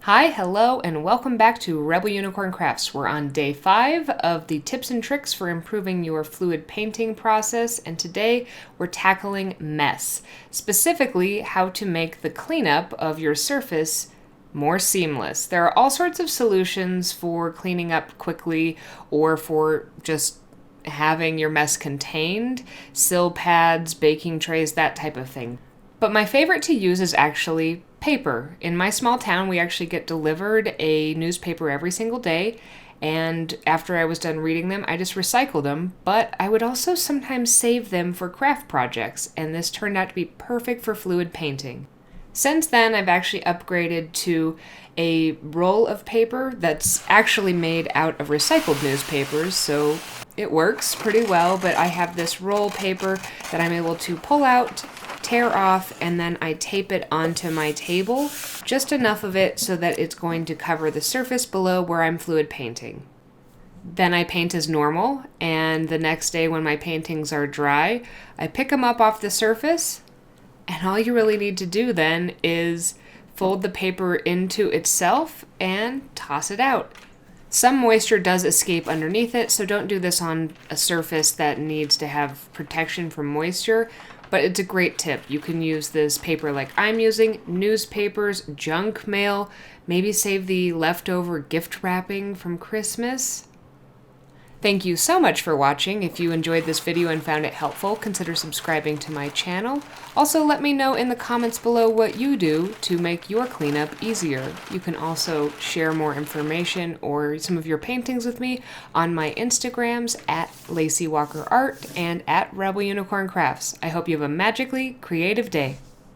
Hi, hello, and welcome back to Rebel Unicorn Crafts. We're on day 5 of the tips and tricks for improving your fluid painting process, and today we're tackling mess. Specifically, how to make the cleanup of your surface more seamless. There are all sorts of solutions for cleaning up quickly or for just having your mess contained, sill pads, baking trays, that type of thing. But my favorite to use is actually paper. In my small town, we actually get delivered a newspaper every single day, and after I was done reading them, I just recycle them, but I would also sometimes save them for craft projects, and this turned out to be perfect for fluid painting. Since then, I've actually upgraded to a roll of paper that's actually made out of recycled newspapers, so it works pretty well, but I have this roll paper that I'm able to pull out, tear off, and then I tape it onto my table, just enough of it so that it's going to cover the surface below where I'm fluid painting. Then I paint as normal, and the next day when my paintings are dry, I pick them up off the surface, and all you really need to do then is fold the paper into itself and toss it out. Some moisture does escape underneath it, so don't do this on a surface that needs to have protection from moisture, but it's a great tip. You can use this paper like I'm using, newspapers, junk mail, maybe save the leftover gift wrapping from Christmas. Thank you so much for watching. If you enjoyed this video and found it helpful, consider subscribing to my channel. Also, let me know in the comments below what you do to make your cleanup easier. You can also share more information or some of your paintings with me on my Instagrams at Lacey Walker Art and at Rebel Unicorn Crafts. I hope you have a magically creative day.